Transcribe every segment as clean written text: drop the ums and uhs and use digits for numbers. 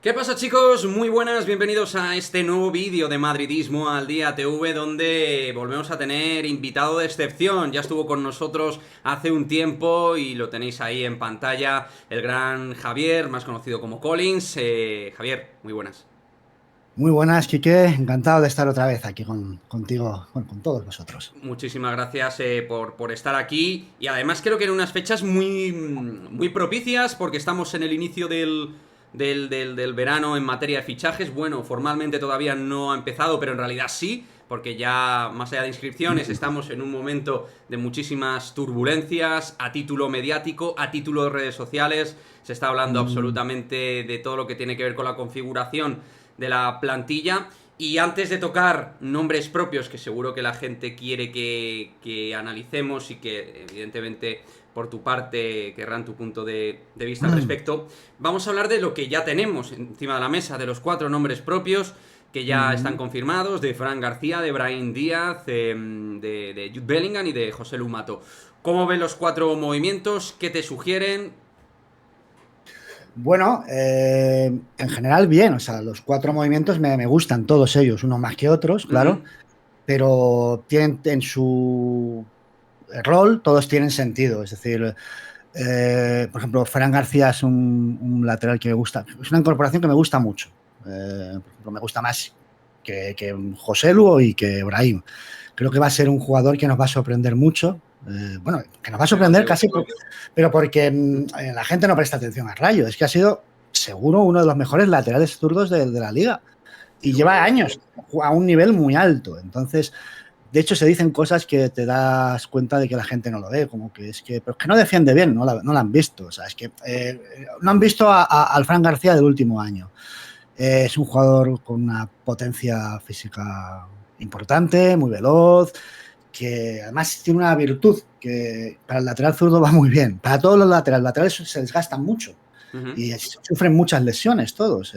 ¿Qué pasa, chicos? Muy buenas, bienvenidos a este nuevo vídeo de Madridismo al Día TV, donde volvemos a tener invitado de excepción. Ya estuvo con nosotros hace un tiempo y lo tenéis ahí en pantalla, el gran Javier, más conocido como Collins. Javier, muy buenas. Muy buenas, Quique. Encantado de estar otra vez aquí contigo, bueno, con todos vosotros. Muchísimas gracias por estar aquí, y además creo que en unas fechas muy propicias, porque estamos en el inicio del verano en materia de fichajes. Bueno, formalmente todavía no ha empezado, pero en realidad sí, porque ya más allá de inscripciones estamos en un momento de muchísimas turbulencias a título mediático, a título de redes sociales. Se está hablando Mm, absolutamente de todo lo que tiene que ver con la configuración de la plantilla. Y antes de tocar nombres propios, que seguro que la gente quiere que analicemos y que evidentemente por tu parte querrán tu punto de vista al respecto, vamos a hablar de lo que ya tenemos encima de la mesa, de los 4 nombres propios que ya están mm. confirmados, de Fran García, de Brahim Díaz, de Jude Bellingham y de José Lumato. ¿Cómo ven los 4 movimientos? ¿Qué te sugieren? Bueno, en general bien, o sea, los cuatro movimientos me gustan todos ellos, unos más que otros, Uh -huh. claro, pero tienen en su rol, todos tienen sentido. Es decir, por ejemplo, Fran García es un lateral que me gusta, es una incorporación que me gusta mucho. Por ejemplo, me gusta más que José Lu y que Brahim. Creo que va a ser un jugador que nos va a sorprender mucho. Bueno, que nos va a Pero sorprender seguro. casi, pero porque la gente no presta atención a Rayo. Es que ha sido seguro uno de los mejores laterales zurdos de la liga y Sin lugar a lleva dudas. años a un nivel muy alto. Entonces, de hecho, se dicen cosas que te das cuenta de que la gente no lo ve, como que es que, pero es que no defiende bien, no la han visto. O sea, es que no han visto al Fran García del último año. Es un jugador con una potencia física importante, muy veloz, que además tiene una virtud que para el lateral zurdo va muy bien. Para todos los laterales se desgastan mucho Uh -huh. y sufren muchas lesiones todos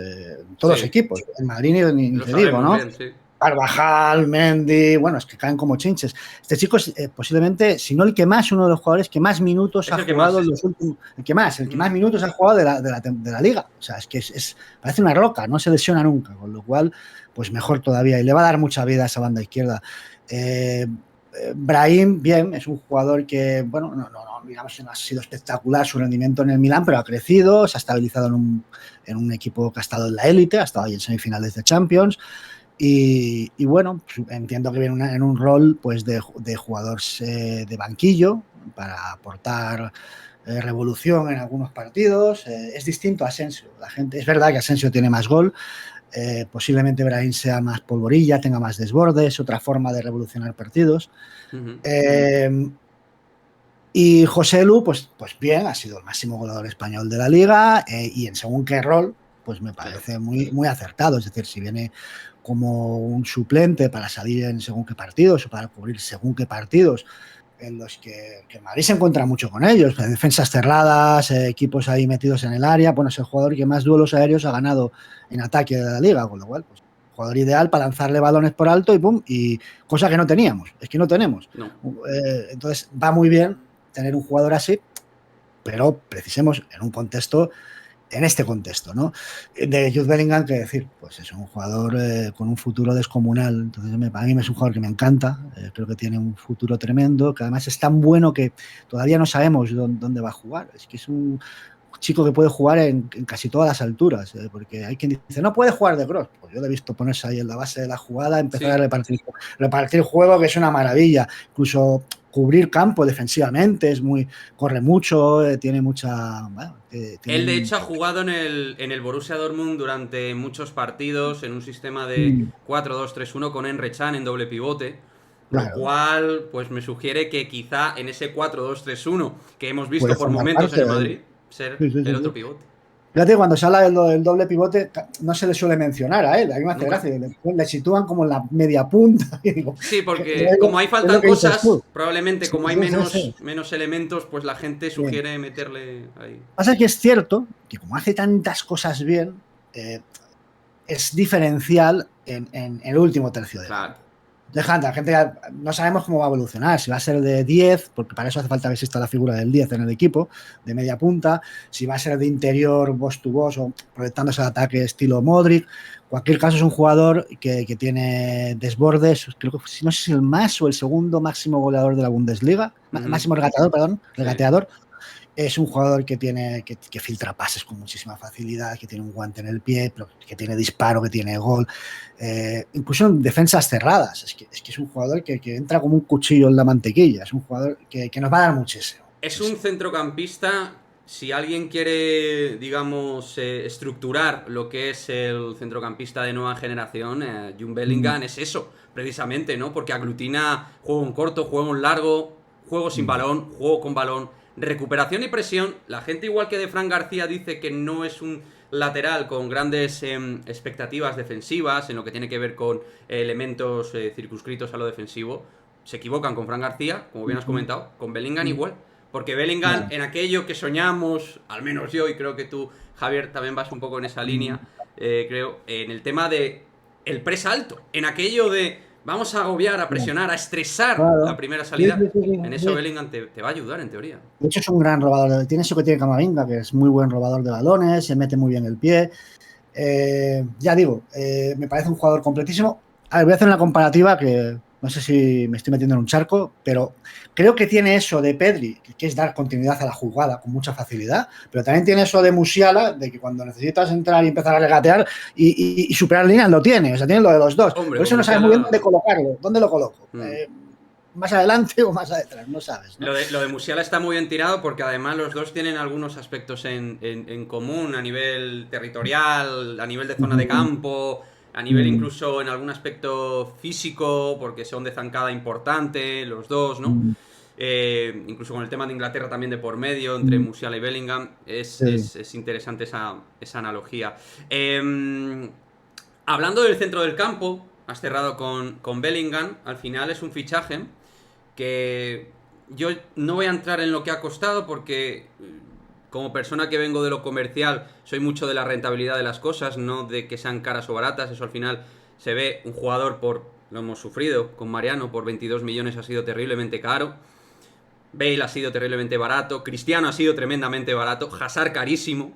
los Sí, equipos. En Madrid ni lo te digo, sabemos ¿no? bien, sí. Carvajal, Mendy, bueno, es que caen como chinches. Este chico es posiblemente, si no el que más, uno de los jugadores que más minutos Es ha el que más, jugado en sí. los últimos, el Uh que -huh. más minutos ha jugado de la liga. O sea, es que parece una roca, no se lesiona nunca, con lo cual, pues mejor todavía. Y le va a dar mucha vida a esa banda izquierda. Eh, Brahim, bien, es un jugador que, bueno, digamos que no ha sido espectacular su rendimiento en el Milán, pero ha crecido, se ha estabilizado en un equipo que ha estado en la élite, ha estado ahí en semifinales de Champions. Y bueno, pues entiendo que viene en un rol pues de jugador de banquillo para aportar revolución en algunos partidos. Es distinto a Asensio. Es verdad que Asensio tiene más gol, posiblemente Brahim sea más polvorilla, tenga más desbordes, otra forma de revolucionar partidos. Uh -huh. Eh, y José Lu, pues bien, ha sido el máximo goleador español de la liga y en según qué rol, pues me Claro. parece muy acertado. Es decir, si viene como un suplente para salir en según qué partidos o para cubrir según qué partidos en los que Madrid se encuentra mucho con ellos, defensas cerradas, equipos ahí metidos en el área, bueno, es el jugador que más duelos aéreos ha ganado en ataque de la liga, con lo cual, pues, jugador ideal para lanzarle balones por alto y pum, y cosa que no teníamos, es que no tenemos. No. Entonces va muy bien tener un jugador así, pero precisemos en este contexto, ¿no? De Jude Bellingham, que decir, pues es un jugador con un futuro descomunal. Entonces, a mí es un jugador que me encanta, creo que tiene un futuro tremendo, que además es tan bueno que todavía no sabemos dónde va a jugar. Es que es un chico que puede jugar en casi todas las alturas, porque hay quien dice, no puede jugar de cross. Pues yo le he visto ponerse ahí en la base de la jugada, empezar a Sí. repartir juego, que es una maravilla. Incluso cubrir campo defensivamente, corre mucho, tiene mucha, bueno, tiene Él, de un, hecho, ha jugado en el Borussia Dortmund durante muchos partidos en un sistema de mm, 4-2-3-1 con Emre Can en doble pivote. Lo claro, cual, pues me sugiere que quizá en ese 4-2-3-1 que hemos puede visto por formar momentos en parte el de él. Madrid, ser Sí, sí, el sí, otro sí. pivote. Fíjate, cuando se habla del doble pivote, no se le suele mencionar a él, a mí me hace Nunca. gracia, le sitúan como en la media punta, y digo, Sí, ¿qué porque como ahí es lo faltan que dices cosas, tú? probablemente Sí, como hay sí, sí, menos, sí. menos elementos, pues la gente Sí. sugiere meterle ahí. Pasa que es cierto que como hace tantas cosas bien, es diferencial en el último tercio de Claro. campo. La gente ya no sabemos cómo va a evolucionar, si va a ser de 10, porque para eso hace falta que exista la figura del 10 en el equipo, de media punta, si va a ser de interior boss to boss o proyectándose al ataque estilo Modric. En cualquier caso es un jugador que tiene desbordes, creo que no sé si el más o el segundo máximo goleador de la Bundesliga, máximo regateador, perdón, regateador. Sí. Es un jugador que filtra pases con muchísima facilidad, que tiene un guante en el pie, pero que tiene disparo, que tiene gol, incluso en defensas cerradas. Es que es un jugador que entra como un cuchillo en la mantequilla. Es un jugador que nos va a dar muchísimo. Es un centrocampista, si alguien quiere, digamos, estructurar lo que es el centrocampista de nueva generación, Jude Bellingham es eso, precisamente, ¿no? Porque aglutina juego en corto, juego en largo, juego sin balón, juego con balón, recuperación y presión. La gente, igual que de Fran García, dice que no es un lateral con grandes expectativas defensivas en lo que tiene que ver con elementos circunscritos a lo defensivo. Se equivocan con Fran García, como bien has comentado, con Bellingham igual. Porque Bellingham, en aquello que soñamos, al menos yo, y creo que tú, Javier, también vas un poco en esa línea, creo, en el tema de el press alto, en aquello de vamos a agobiar, a presionar, a estresar la primera salida, en eso Bellingham te va a ayudar, en teoría. De hecho, es un gran robador. Tiene eso que tiene Camavinga, que es muy buen robador de balones, se mete muy bien el pie. Ya digo, me parece un jugador completísimo. A ver, voy a hacer una comparativa que no sé si me estoy metiendo en un charco, pero creo que tiene eso de Pedri, que es dar continuidad a la jugada con mucha facilidad, pero también tiene eso de Musiala, de que cuando necesitas entrar y empezar a regatear y superar líneas, lo tiene, o sea, tiene lo de los dos. Hombre, por eso no sabes muy bien dónde colocarlo, dónde lo coloco. Más adelante o más atrás, no sabes, ¿no? Lo de Musiala está muy bien tirado porque además los dos tienen algunos aspectos en común a nivel territorial, a nivel de zona de campo, a nivel incluso en algún aspecto físico, porque son de zancada importante, los dos, ¿no? Incluso con el tema de Inglaterra también de por medio, entre Musiala y Bellingham, es interesante esa analogía. Hablando del centro del campo, has cerrado con Bellingham, al final es un fichaje que yo no voy a entrar en lo que ha costado porque como persona que vengo de lo comercial soy mucho de la rentabilidad de las cosas, no de que sean caras o baratas. Eso al final se ve. Un jugador, lo hemos sufrido con Mariano, por 22 millones ha sido terriblemente caro. Bale ha sido terriblemente barato, Cristiano ha sido tremendamente barato, Hazard carísimo.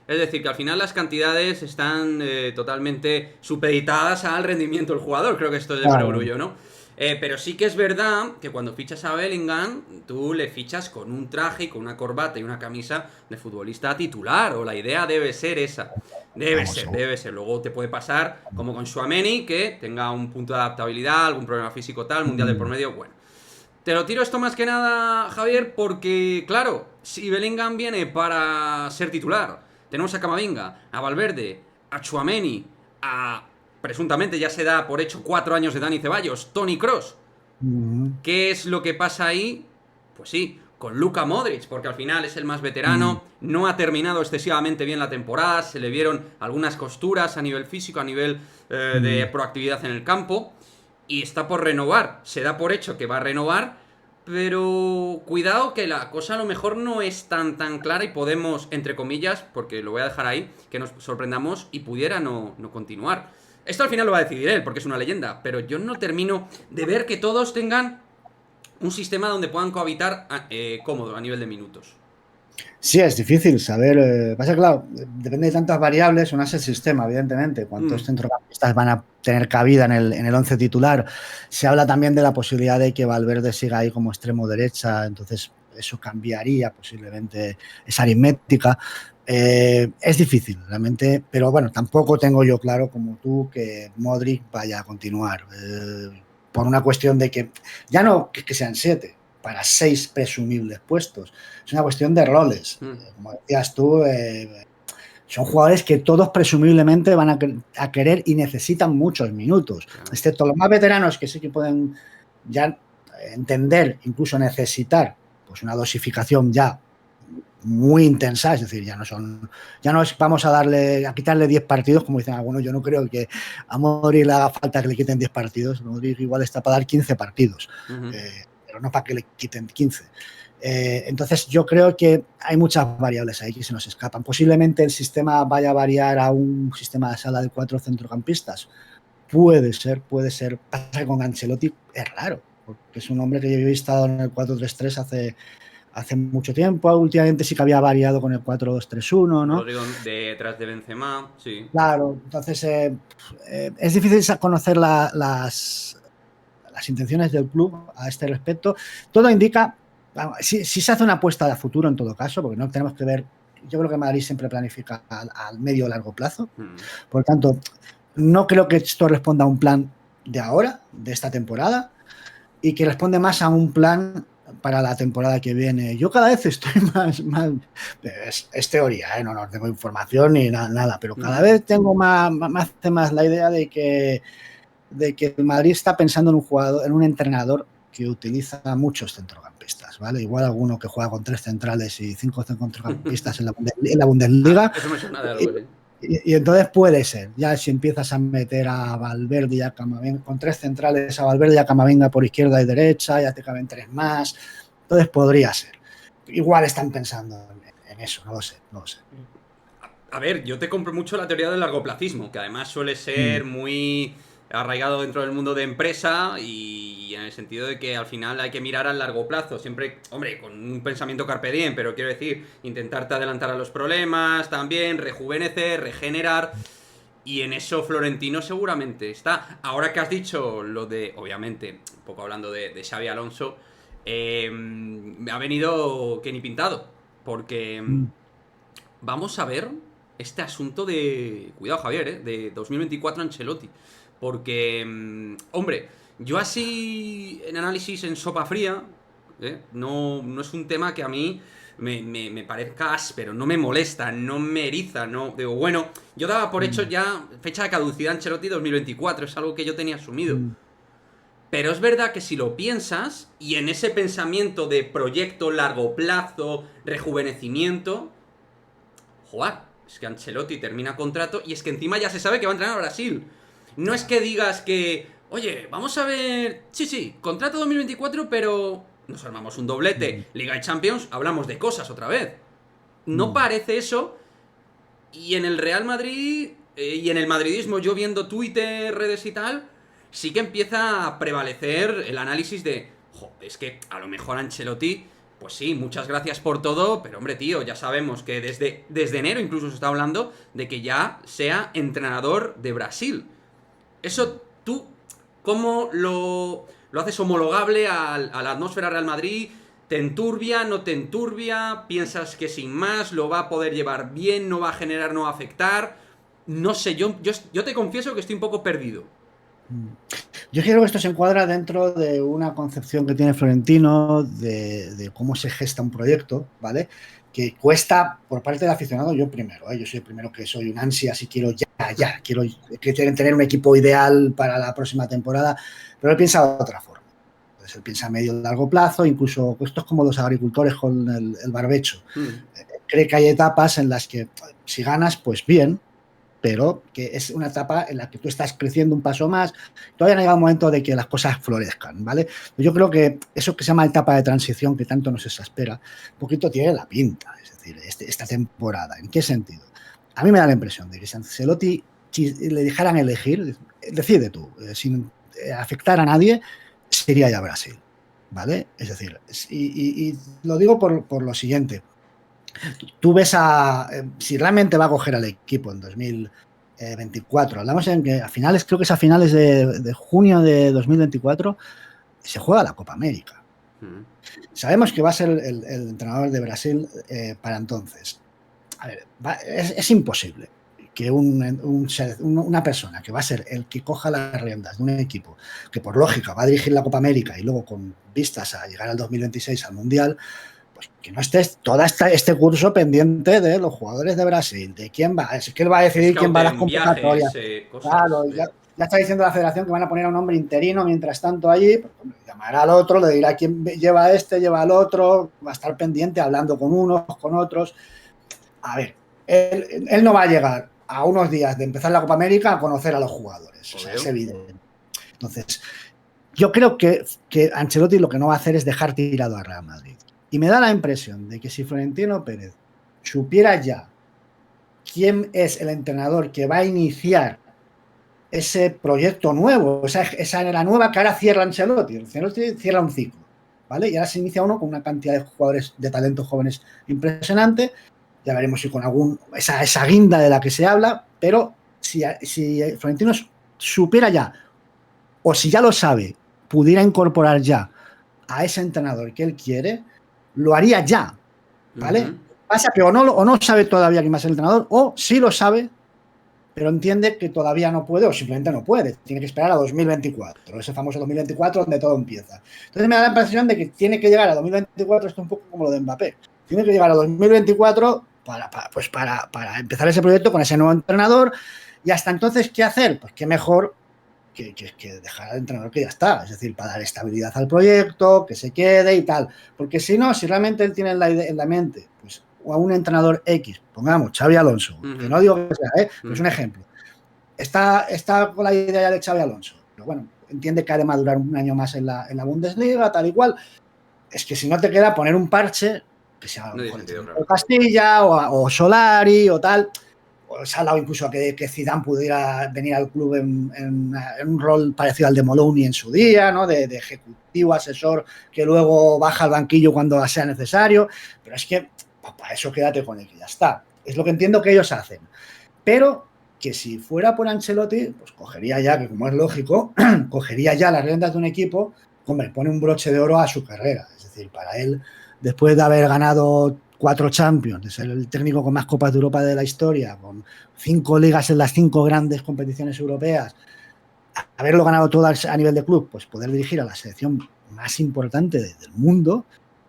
Es decir, que al final las cantidades están totalmente supeditadas al rendimiento del jugador. Creo que esto es de perogrullo, ¿no? Pero sí que es verdad que cuando fichas a Bellingham, tú le fichas con un traje y con una corbata y una camisa de futbolista titular, o la idea debe ser esa. Debe ser. Luego te puede pasar, como con Tchouaméni, que tenga un punto de adaptabilidad, algún problema físico tal, mundial de por medio, bueno. Te lo tiro esto más que nada, Javier, porque, claro, si Bellingham viene para ser titular, tenemos a Camavinga, a Valverde, a Tchouaméni, presuntamente ya se da por hecho 4 años de Dani Ceballos, Toni Kroos. ¿Qué es lo que pasa ahí? Pues sí, con Luka Modric, porque al final es el más veterano, no ha terminado excesivamente bien la temporada, se le vieron algunas costuras a nivel físico, a nivel de proactividad en el campo, y está por renovar. Se da por hecho que va a renovar, pero cuidado que la cosa a lo mejor no es tan clara y podemos, entre comillas, porque lo voy a dejar ahí, que nos sorprendamos y pudiera no continuar. Esto al final lo va a decidir él, porque es una leyenda, pero yo no termino de ver que todos tengan un sistema donde puedan cohabitar cómodo a nivel de minutos. Sí, es difícil saber. Pasa, claro, depende de tantas variables. Una es el sistema, evidentemente. ¿Cuántos centrocampistas van a tener cabida en el 11 titular? Se habla también de la posibilidad de que Valverde siga ahí como extremo derecha, entonces eso cambiaría posiblemente esa aritmética. Es difícil, realmente, pero bueno, tampoco tengo yo claro como tú que Modric vaya a continuar. Por una cuestión de que ya no que sean 7, para 6 presumibles puestos. Es una cuestión de roles. Como decías tú, son jugadores que todos presumiblemente van a querer y necesitan muchos minutos, excepto los más veteranos que sí que pueden ya entender, incluso necesitar pues una dosificación ya muy intensa, es decir, ya no es vamos a quitarle 10 partidos, como dicen algunos. Yo no creo que a Modric le haga falta que le quiten 10 partidos. Modric igual está para dar 15 partidos. Pero no para que le quiten 15. Entonces yo creo que hay muchas variables ahí que se nos escapan. Posiblemente el sistema vaya a variar a un sistema de sala de 4 centrocampistas. puede ser. Pasa que con Ancelotti es raro, porque es un hombre que yo he estado en el 4-3-3 hace mucho tiempo. Últimamente sí que había variado con el 4-2-3-1, ¿no? Rodrigo detrás de Benzema, sí. Claro, entonces es difícil conocer las intenciones del club a este respecto. Todo indica, si se hace una apuesta de futuro en todo caso, porque no tenemos que ver, yo creo que Madrid siempre planifica al medio o largo plazo, por lo tanto, no creo que esto responda a un plan de ahora, de esta temporada, y que responde más a un plan para la temporada que viene. Yo cada vez estoy más es teoría, no tengo información ni nada, pero cada vez tengo más la idea de que el Madrid está pensando en un jugador, en un entrenador que utiliza muchos centrocampistas, ¿vale? Igual alguno que juega con 3 centrales y 5 centrocampistas en la Bundesliga. Eso me suena de algo, sí. Y entonces puede ser, ya si empiezas a meter a Valverde y a Camavinga, con 3 centrales, a Valverde y a Camavinga por izquierda y derecha, ya te caben 3 más, entonces podría ser. Igual están pensando en eso, no lo sé. A ver, yo te compro mucho la teoría del largoplacismo, que además suele ser muy arraigado dentro del mundo de empresa y en el sentido de que al final hay que mirar al largo plazo, siempre, hombre, con un pensamiento carpe diem, pero quiero decir, intentarte adelantar a los problemas también, rejuvenecer, regenerar, y en eso Florentino seguramente está. Ahora que has dicho lo de, obviamente, un poco hablando de Xabi Alonso, me ha venido Kenny Pintado, porque vamos a ver este asunto de, cuidado Javier, de 2024 Ancelotti. Porque, hombre, yo así en análisis en sopa fría, no es un tema que a mí me parezca áspero, no me molesta, no me eriza, no. Digo, bueno, yo daba por hecho ya fecha de caducidad Ancelotti 2024, es algo que yo tenía asumido. Pero es verdad que si lo piensas, y en ese pensamiento de proyecto largo plazo, rejuvenecimiento, joder, es que Ancelotti termina contrato y es que encima ya se sabe que va a entrenar a Brasil. No es que digas que, oye, vamos a ver, sí, contrato 2024, pero nos armamos un doblete, Liga y Champions, hablamos de cosas otra vez. No parece eso. Y en el Real Madrid y en el madridismo, yo viendo Twitter, redes y tal, sí que empieza a prevalecer el análisis de, es que a lo mejor Ancelotti, pues sí, muchas gracias por todo, pero hombre, tío, ya sabemos que desde enero incluso se está hablando de que ya sea entrenador de Brasil. Eso tú, ¿cómo lo haces homologable a la atmósfera Real Madrid? ¿Te enturbia, no te enturbia? ¿Piensas que sin más lo va a poder llevar bien, no va a generar, no va a afectar? No sé, yo te confieso que estoy un poco perdido. Yo creo que esto se encuadra dentro de una concepción que tiene Florentino de cómo se gesta un proyecto, ¿vale? Que cuesta por parte del aficionado, yo primero, yo soy el primero que soy un ansia, si quiero quiero tener un equipo ideal para la próxima temporada, pero él piensa de otra forma. Entonces él piensa a medio y largo plazo, incluso esto es como los agricultores con el barbecho. Cree que hay etapas en las que si ganas, pues bien, pero que es una etapa en la que tú estás creciendo un paso más, todavía no ha llegado el momento de que las cosas florezcan, ¿vale? Yo creo que eso que se llama etapa de transición, que tanto nos espera, un poquito tiene la pinta, es decir, esta temporada. ¿En qué sentido? A mí me da la impresión de que si Ancelotti, si le dejaran elegir, decide tú, sin afectar a nadie, sería ya Brasil, ¿vale? Es decir, y lo digo por lo siguiente. Tú ves si realmente va a coger al equipo en 2024, hablamos en que a finales, creo que es a finales de junio de 2024, se juega la Copa América. Sabemos que va a ser el entrenador de Brasil para entonces. A ver, es imposible que una persona que va a ser el que coja las riendas de un equipo que por lógica va a dirigir la Copa América y luego con vistas a llegar al 2026 al Mundial, pues que no estés todo este curso pendiente de los jugadores de Brasil, de quién va, es que él va a decidir quién va a las convocatorias. Claro, ya está diciendo la federación que van a poner a un hombre interino mientras tanto allí, pues, llamará al otro, le dirá quién lleva a este, lleva al otro, va a estar pendiente hablando con unos, con otros. A ver, él no va a llegar a unos días de empezar la Copa América a conocer a los jugadores, o sea, es evidente. Entonces, yo creo que Ancelotti lo que no va a hacer es dejar tirado a Real Madrid. Y me da la impresión de que si Florentino Pérez supiera ya quién es el entrenador que va a iniciar ese proyecto nuevo, esa era la nueva que ahora cierra Ancelotti. Ancelotti cierra un ciclo, ¿vale? Y ahora se inicia uno con una cantidad de jugadores de talento jóvenes impresionante. Ya veremos si con esa guinda de la que se habla, pero si Florentino supiera ya, o si ya lo sabe, pudiera incorporar ya a ese entrenador que él quiere, lo haría ya, ¿vale? Pasa que o no sabe todavía quién va a ser el entrenador, o sí lo sabe, pero entiende que todavía no puede o simplemente no puede. Tiene que esperar a 2024, ese famoso 2024 donde todo empieza. Entonces me da la impresión de que tiene que llegar a 2024, esto es un poco como lo de Mbappé, tiene que llegar a 2024 para empezar ese proyecto con ese nuevo entrenador, y hasta entonces, ¿qué hacer? Pues qué mejor que dejar al entrenador que ya está, es decir, para dar estabilidad al proyecto, que se quede y tal, porque si no, si realmente él tiene en la mente, pues o a un entrenador X, pongamos Xavi Alonso, que no digo que sea, pero es un ejemplo, está con la idea de Xavi Alonso, pero bueno, entiende que ha de madurar un año más en la Bundesliga, tal y cual, es que si no te queda poner un parche, que sea a lo mejor el Castilla o Solari o tal. Se ha hablado incluso a que Zidane pudiera venir al club en un rol parecido al de Moloney en su día, ¿no? De ejecutivo, asesor, que luego baja al banquillo cuando sea necesario. Pero es que para eso quédate con él, que ya está. Es lo que entiendo que ellos hacen. Pero que si fuera por Ancelotti, pues cogería ya, que como es lógico, cogería ya las riendas de un equipo, hombre, pone un broche de oro a su carrera. Es decir, para él, después de haber ganado 4 Champions, de ser el técnico con más Copas de Europa de la historia, con 5 ligas en las 5 grandes competiciones europeas, haberlo ganado todo a nivel de club, pues poder dirigir a la selección más importante del mundo,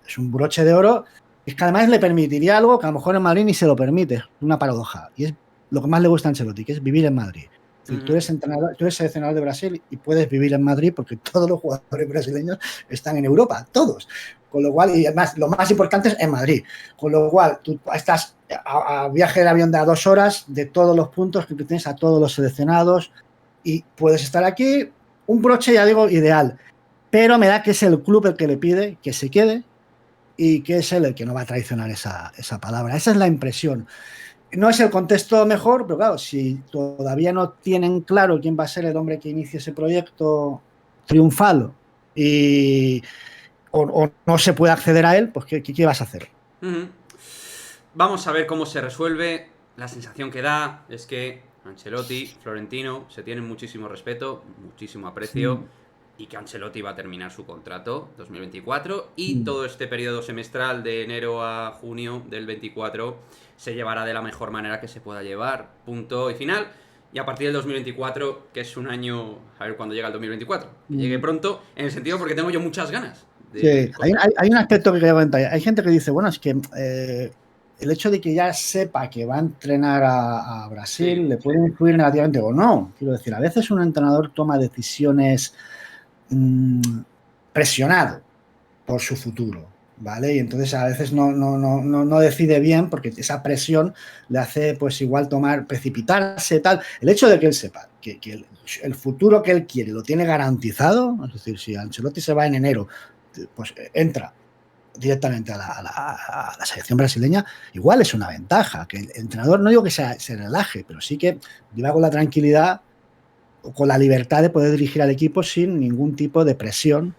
es un broche de oro, es que además le permitiría algo que a lo mejor en Madrid ni se lo permite, una paradoja, y es lo que más le gusta a Ancelotti, que es vivir en Madrid. Es decir, tú eres seleccionador de Brasil y puedes vivir en Madrid porque todos los jugadores brasileños están en Europa, todos. Con lo cual, y además, lo más importante es en Madrid. Con lo cual, tú estás a viaje de avión de a 2 horas de todos los puntos que tú tienes a todos los seleccionados y puedes estar aquí, un broche, ya digo, ideal. Pero me da que es el club el que le pide que se quede y que es él el que no va a traicionar esa palabra. Esa es la impresión. No es el contexto mejor, pero claro, si todavía no tienen claro quién va a ser el hombre que inicie ese proyecto triunfal o no se puede acceder a él, pues ¿qué vas a hacer? Vamos a ver cómo se resuelve. La sensación que da es que Ancelotti, Florentino, se tienen muchísimo respeto, muchísimo aprecio, y que Ancelotti va a terminar su contrato 2024 y todo este periodo semestral de enero a junio del 24 se llevará de la mejor manera que se pueda llevar, punto y final. Y a partir del 2024, que es un año, a ver cuándo llega el 2024, que llegue pronto, en el sentido porque tengo yo muchas ganas. Sí, hay un aspecto que quería comentar. Hay gente que dice, bueno, es que el hecho de que ya sepa que va a entrenar a Brasil le puede influir negativamente o no. Quiero decir, a veces un entrenador toma decisiones presionado por su futuro, ¿vale? Y entonces a veces no decide bien porque esa presión le hace pues igual precipitarse, tal. El hecho de que él sepa que el futuro que él quiere lo tiene garantizado, es decir, si Ancelotti se va en enero, pues entra directamente a la selección brasileña, igual es una ventaja, que el entrenador, no digo que se relaje, pero sí que lleva con la tranquilidad o con la libertad de poder dirigir al equipo sin ningún tipo de presión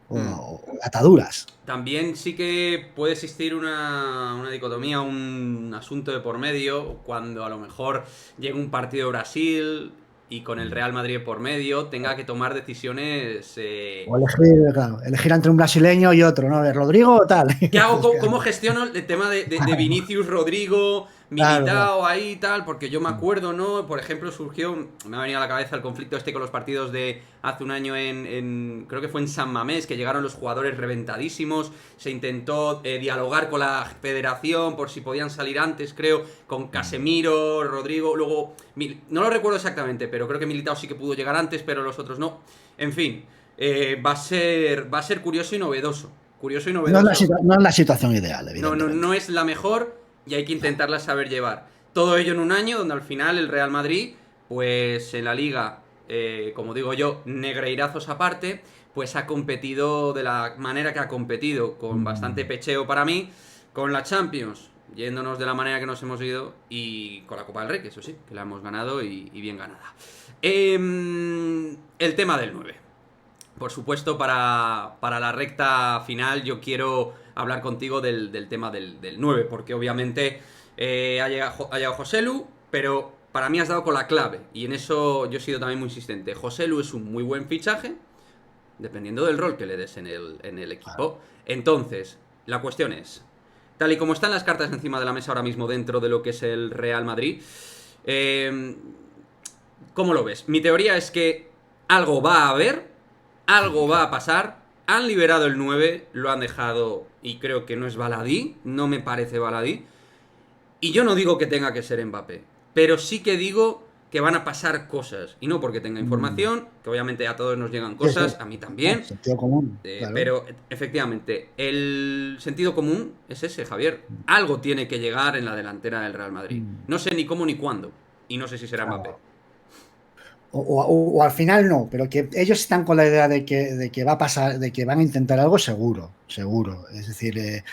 o ataduras. También sí que puede existir una dicotomía, un asunto de por medio, cuando a lo mejor llega un partido de Brasil y con el Real Madrid por medio tenga que tomar decisiones... O elegir entre un brasileño y otro, ¿no? ¿De Rodrigo o tal? ¿Qué hago? ¿Cómo gestiono el tema de Vinicius, Rodrigo, Militao ahí y tal? Porque yo me acuerdo, ¿no? Por ejemplo, me ha venido a la cabeza el conflicto este con los partidos de hace un año creo que fue en San Mamés, que llegaron los jugadores reventadísimos, se intentó dialogar con la federación por si podían salir antes, creo, con Casemiro, Rodrigo, luego... No lo recuerdo exactamente, pero creo que Militao sí que pudo llegar antes, pero los otros no. En fin, va a ser curioso y novedoso. Curioso y novedoso. No es la situación ideal, evidentemente. No es la mejor y hay que intentarla saber llevar. Todo ello en un año donde al final el Real Madrid, pues en la Liga, como digo yo, negreirazos aparte, pues ha competido de la manera que ha competido, con bastante pecheo para mí. Con la Champions, yéndonos de la manera que nos hemos ido y con la Copa del Rey, que eso sí, que la hemos ganado y bien ganada. El tema del 9. Por supuesto, para la recta final yo quiero hablar contigo del tema del 9, porque obviamente ha llegado Joselu, pero para mí has dado con la clave, y en eso yo he sido también muy insistente. Joselu es un muy buen fichaje, dependiendo del rol que le des en el equipo. Entonces, la cuestión es, tal y como están las cartas encima de la mesa ahora mismo dentro de lo que es el Real Madrid, ¿cómo lo ves? Mi teoría es que algo va a haber, algo va a pasar. Han liberado el 9, lo han dejado, y creo que no es baladí, no me parece baladí. Y yo no digo que tenga que ser Mbappé, pero sí que digo que van a pasar cosas. Y no porque tenga información, que obviamente a todos nos llegan cosas, a mí también. Sentido común, claro. Pero efectivamente, el sentido común es ese, Javier. Algo tiene que llegar en la delantera del Real Madrid. No sé ni cómo ni cuándo. Y no sé si será Mbappé. O al final no, pero que ellos están con la idea de que va a pasar, de que van a intentar algo seguro. Es decir,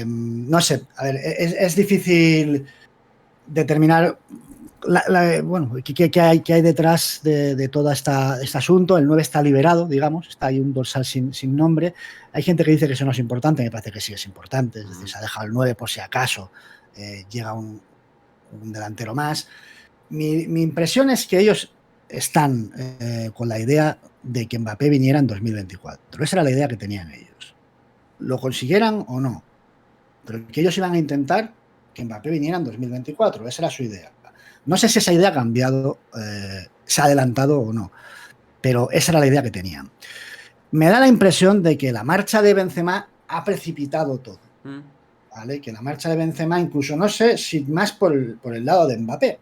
no sé, a ver, es difícil determinar bueno, qué hay detrás de todo este asunto. El 9 está liberado, digamos, está ahí un dorsal sin nombre. Hay gente que dice que eso no es importante, me parece que sí es importante, es decir, se ha dejado el 9 por si acaso llega un delantero más. Mi impresión es que ellos están con la idea de que Mbappé viniera en 2024. Esa era la idea que tenían ellos. Lo consiguieran o no, pero que ellos iban a intentar que Mbappé viniera en 2024. Esa era su idea. No sé si esa idea ha cambiado, se ha adelantado o no, pero esa era la idea que tenían. Me da la impresión de que la marcha de Benzema ha precipitado todo. ¿Vale? Que la marcha de Benzema, incluso no sé si más por el lado de Mbappé.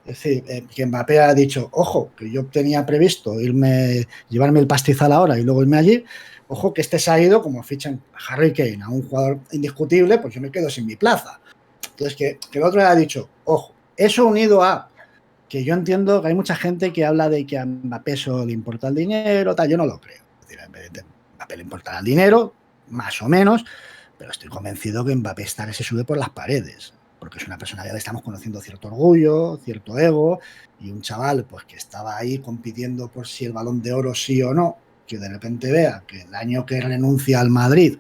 Es decir, que Mbappé ha dicho, ojo, que yo tenía previsto llevarme el pastizal ahora y luego irme allí. Ojo, que este se ha ido, como fichan a Harry Kane, a un jugador indiscutible, pues yo me quedo sin mi plaza. Entonces, que el otro le ha dicho, ojo, eso unido a que yo entiendo que hay mucha gente que habla de que a Mbappé solo le importa el dinero, tal, yo no lo creo. Es decir, a Mbappé le importará el dinero, más o menos, pero estoy convencido que Mbappé está que se sube por las paredes, porque es una persona que le estamos conociendo cierto orgullo, cierto ego, y un chaval pues que estaba ahí compitiendo por si el Balón de Oro sí o no, que de repente vea que el año que renuncia al Madrid,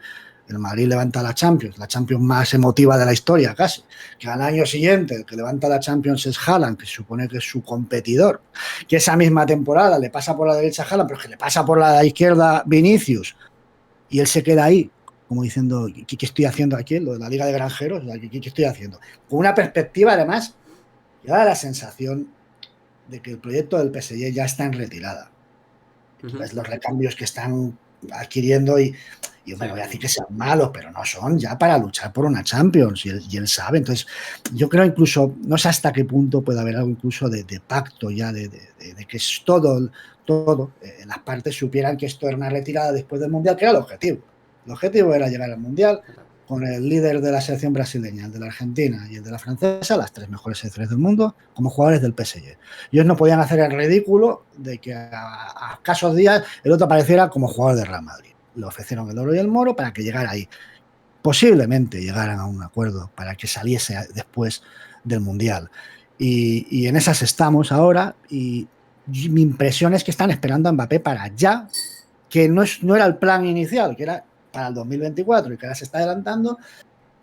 el Madrid levanta la Champions más emotiva de la historia casi, que al año siguiente el que levanta la Champions es Haaland, que se supone que es su competidor, que esa misma temporada le pasa por la derecha a Haaland, pero que le pasa por la izquierda Vinicius, y él se queda ahí como diciendo, ¿qué estoy haciendo aquí? Lo de la Liga de Granjeros, ¿qué estoy haciendo? Con una perspectiva, además, que da la sensación de que el proyecto del PSG ya está en retirada. Ves los recambios que están adquiriendo y bueno, voy a decir que sean malos, pero no son ya para luchar por una Champions, y él sabe. Entonces, yo creo incluso, no sé hasta qué punto puede haber algo incluso de pacto ya, de que es todo, las partes supieran que esto era una retirada después del Mundial, que era el objetivo. El objetivo era llegar al Mundial con el líder de la selección brasileña, el de la Argentina y el de la francesa, las tres mejores selecciones del mundo, como jugadores del PSG. Ellos no podían hacer el ridículo de que a escasos días el otro apareciera como jugador de Real Madrid. Le ofrecieron el oro y el moro para que llegara ahí. Posiblemente llegaran a un acuerdo para que saliese después del Mundial. Y en esas estamos ahora, y mi impresión es que están esperando a Mbappé para ya, que no era el plan inicial, que era para el 2024 y que ahora se está adelantando,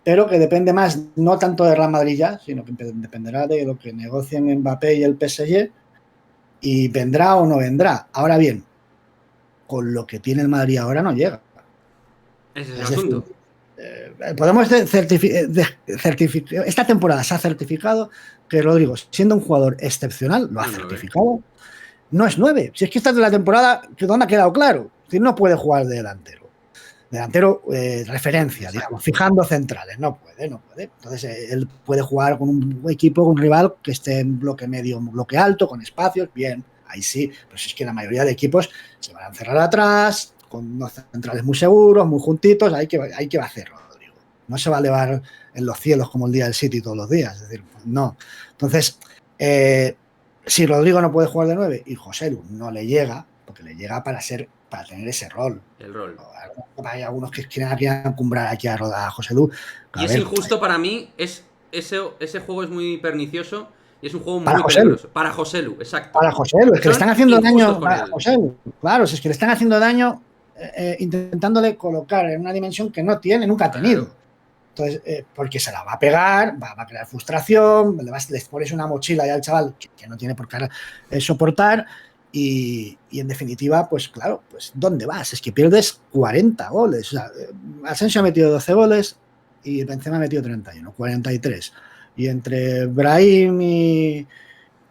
pero que depende más no tanto de Real Madrid ya, sino que dependerá de lo que negocien Mbappé y el PSG, y vendrá o no vendrá. Ahora bien, con lo que tiene el Madrid ahora no llega. Ese es el asunto. Podemos certificar, esta temporada se ha certificado que Rodrigo, siendo un jugador excepcional, lo ha certificado, no es 9. Si es que esta es la temporada que donde ha quedado claro, si no puede jugar de delantero. Referencia, digamos, fijando centrales, no puede. Entonces él puede jugar con un equipo, con un rival que esté en bloque medio, bloque alto, con espacios, bien, ahí sí, pero si es que la mayoría de equipos se van a encerrar atrás, con unos centrales muy seguros, muy juntitos, hay que va a hacer Rodrigo. No se va a elevar en los cielos como el día del City todos los días, es decir, no. Entonces, si Rodrigo no puede jugar de 9 y Joselu no le llega, porque le llega para tener ese rol. El rol. Hay algunos que quieren encumbrar aquí a José Lu. Y es injusto para mí, ese juego es muy pernicioso y es un juego para muy José Lu. peligroso. Para José Lu, exacto. Para José Lu, es que le están haciendo daño a él. José Lu. Claro, si es que le están haciendo daño intentándole colocar en una dimensión que no tiene, nunca ha tenido. Entonces, porque se la va a pegar, va a crear frustración, le pones una mochila ya al chaval que no tiene por qué soportar y en definitiva, pues claro, pues ¿dónde vas? Es que pierdes 40 goles. O sea, Asensio ha metido 12 goles y Benzema ha metido 31, 43. Y entre Brahim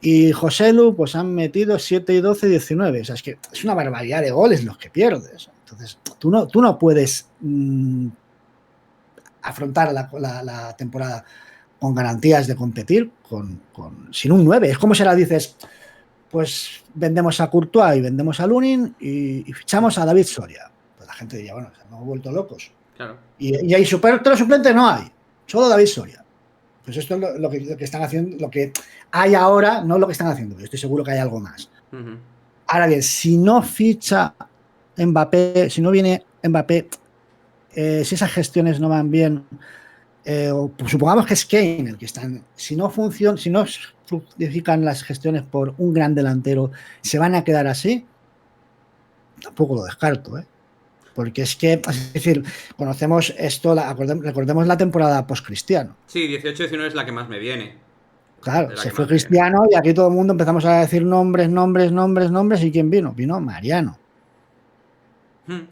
y José Lu, pues han metido 7 y 12, 19. O sea, es que es una barbaridad de goles los que pierdes. Entonces, tú no puedes afrontar la temporada con garantías de competir sin un 9. Es como si ahora dices, pues vendemos a Courtois y vendemos a Lunin y fichamos a David Soria. Pues la gente diría, bueno, se hemos vuelto locos. Claro. Y hay pero suplente no hay, solo David Soria. Pues esto es lo que están haciendo, lo que hay ahora, no lo que están haciendo, yo estoy seguro que hay algo más. Ahora bien, si no ficha Mbappé, si no viene Mbappé, si esas gestiones no van bien, pues supongamos que es Kane el que están, si no fructifican las gestiones por un gran delantero, se van a quedar así, tampoco lo descarto, porque es decir, conocemos esto, recordemos la temporada post-Cristiano. Sí, 18-19 es la que más me viene. Claro, se fue Cristiano y aquí todo el mundo empezamos a decir nombres, ¿y quién vino? Vino Mariano.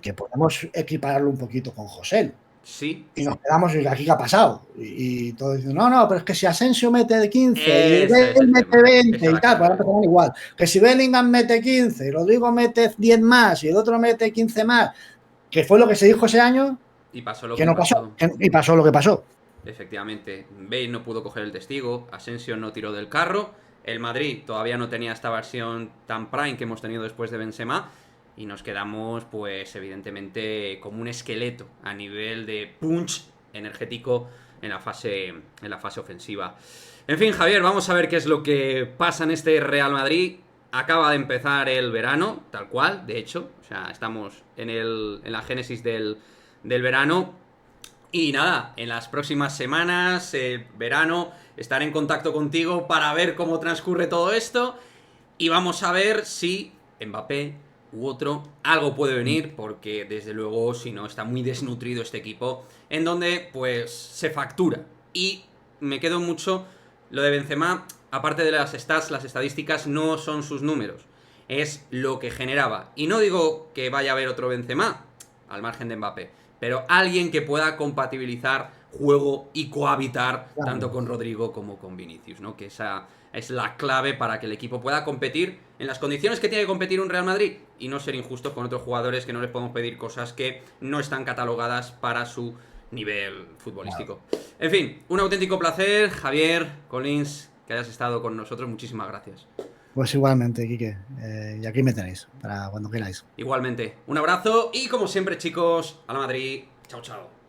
Que podemos equipararlo un poquito con José. Sí. Y nos quedamos, aquí qué ha pasado. Y todos dicen, no, pero es que si Asensio mete de 15 y Bale mete 20 y tal, pues ahora empezamos igual. Que si Bellingham mete 15 y Rodrigo mete 10 más y el otro mete 15 más, que fue lo que se dijo ese año, y pasó lo que no pasó. Y pasó lo que pasó. Efectivamente, Bale no pudo coger el testigo, Asensio no tiró del carro, el Madrid todavía no tenía esta versión tan prime que hemos tenido después de Benzema y nos quedamos, pues evidentemente, como un esqueleto a nivel de punch energético en la fase ofensiva. En fin, Javier, vamos a ver qué es lo que pasa en este Real Madrid. Acaba de empezar el verano, tal cual, de hecho, o sea, estamos en la génesis del verano. Y nada, en las próximas semanas, verano, estaré en contacto contigo para ver cómo transcurre todo esto. Y vamos a ver si Mbappé u otro, algo puede venir, porque desde luego, si no, está muy desnutrido este equipo, en donde pues se factura. Y me quedo mucho lo de Benzema, aparte de las stats, las estadísticas no son sus números, es lo que generaba. Y no digo que vaya a haber otro Benzema, al margen de Mbappé, pero alguien que pueda compatibilizar juego y cohabitar tanto con Rodrigo como con Vinicius, ¿no? Que esa es la clave para que el equipo pueda competir en las condiciones que tiene que competir un Real Madrid y no ser injustos con otros jugadores que no les podemos pedir cosas que no están catalogadas para su nivel futbolístico. En fin, un auténtico placer, Javier, Collins, que hayas estado con nosotros. Muchísimas gracias. Pues igualmente, Quique. Y aquí me tenéis, para cuando queráis. Igualmente. Un abrazo y como siempre, chicos, a la Madrid. Chao, chao.